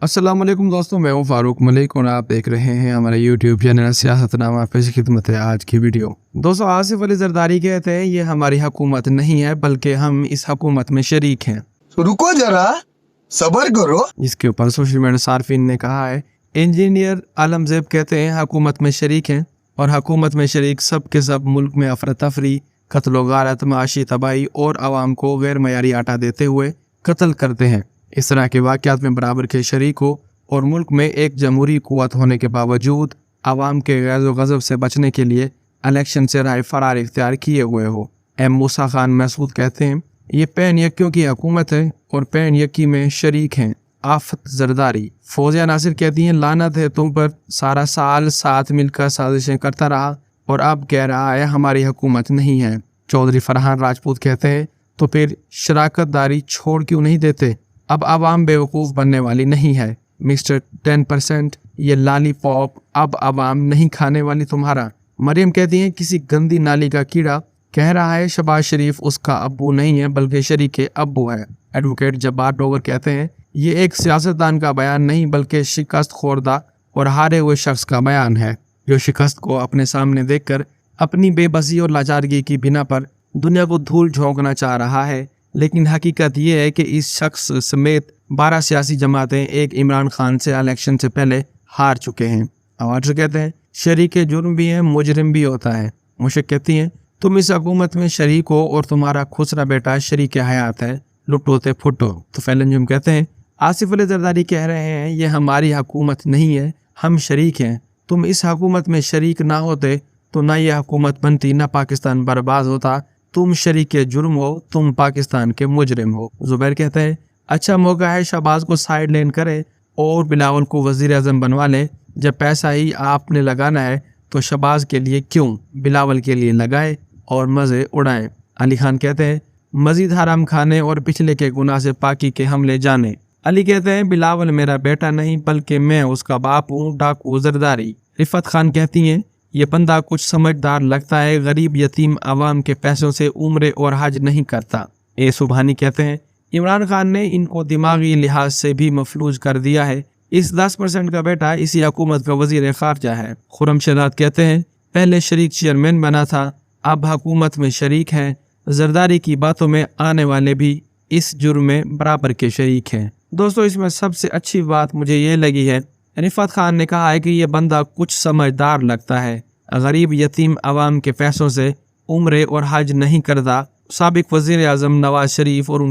अस्सलाम वालेकुम दोस्तों, मैं हूं फारूक मलिक और आप देख रहे हैं हमारा यूट्यूब चैनल सियासतनामा। पेश खिदमत है आज की वीडियो। दोस्तों, आसिफ अली जरदारी कहते हैं ये हमारी हुकूमत नहीं है बल्कि हम इस हुकूमत में शरीक हैं। रुको जरा, सब्र करो। इसके ऊपर सोशल मीडिया सार्फिन ने कहा है। इंजीनियर आलम ज़ैब कहते हैं हुकूमत में शरीक हैं और हुकूमत में शरीक सब के सब मुल्क में अफरा तफरी, कत्ल गारत, माशी तबाही और आवाम को गैर मयारी आटा देते हुए कत्ल करते हैं। इस तरह के वाक़यात में बराबर के शरीक हो और मुल्क में एक जमहूरी कुव्वत होने के बावजूद आवाम के गैज़ गज़ब से बचने के लिए इलेक्शन से राय फरार इख्तियार किए हुए हो। एम मूसा खान महसूद कहते हैं ये पैन यक्कियों की हुकूमत है और पैन यक्की में शरीक हैं। आफत जरदारी। फौजिया नासिर कहती हैं लानत है तुम पर, सारा साल साथ मिलकर साजिशें करता रहा और अब कह रहा है हमारी हुकूमत नहीं है। चौधरी फरहान राजपूत कहते हैं तो फिर शराकत दारी छोड़ क्यों नहीं देते, अब आवाम बेवकूफ़ बनने वाली नहीं है। मिस्टर 10% ये लालीपॉप अब आवाम नहीं खाने वाली तुम्हारा। मरियम कहती हैं किसी गंदी नाली का कीड़ा कह रहा है शहबाज शरीफ उसका अब्बू नहीं है बल्कि शरीके अब्बू है। एडवोकेट जब्बार डोगर कहते हैं ये एक सियासतदान का बयान नहीं बल्कि शिकस्त खोरदा और हारे हुए शख्स का बयान है, जो शिकस्त को अपने सामने देखकर अपनी बेबसी और लाचारगी की बिना पर दुनिया को धूल झोंकना चाह रहा है। लेकिन हकीकत ये है कि इस शख्स समेत 12 सियासी जमातें एक इमरान खान से इलेक्शन से पहले हार चुके हैं। आवाज़ कहते हैं शरीक जुर्म भी है, मुजरिम भी होता है। मुशक कहती हैं तुम इस हुकूमत में शरीक हो और तुम्हारा खुसरा बेटा शरीक हयात है, लुटोते फुटो। तो फैलंजुम कहते हैं आसिफ अली जरदारी कह रहे हैं ये हमारी हुकूमत नहीं है, हम शरीक हैं। तुम इस हुकूमत में शरीक ना होते तो ना ये हुकूमत बनती, ना पाकिस्तान बर्बाद होता। तुम शरीक जुर्म हो, तुम पाकिस्तान के मुजरिम हो। जुबैर कहते हैं अच्छा मौका है शहबाज को साइड लेन करे और बिलावल को वजीर आजम बनवा ले। जब पैसा ही आपने लगाना है तो शहबाज के लिए क्यों, बिलावल के लिए लगाए और मज़े उड़ाएं। अली खान कहते हैं मजीद हराम खाने और पिछले के गुनाह से पाकी के हमले जाने। अली कहते हैं बिलावल मेरा बेटा नहीं बल्कि मैं उसका बाप हूँ, डाकू जरदारी। रिफत खान कहती हैं ये बंदा कुछ समझदार लगता है, गरीब यतीम आवाम के पैसों से उम्रे और हज नहीं करता। ए सुबहानी कहते हैं इमरान खान ने इनको दिमागी लिहाज से भी मफलूज कर दिया है। इस 10% का बेटा इसी हुकूमत का वजीर खारजा है। खुरम शहजाद कहते हैं पहले शरीक चेयरमैन बना था, अब हुकूमत में शरीक है। जरदारी की बातों में आने वाले भी इस जुर्म में बराबर के शरीक हैं। दोस्तों, इसमें सबसे अच्छी बात मुझे ये लगी है, रिफत खान ने कहा है कि ये बंदा कुछ समझदार लगता है, गरीब यतीम आवाम के पैसों से उम्रे और हज नहीं करता। साबिक वजीर आजम नवाज शरीफ और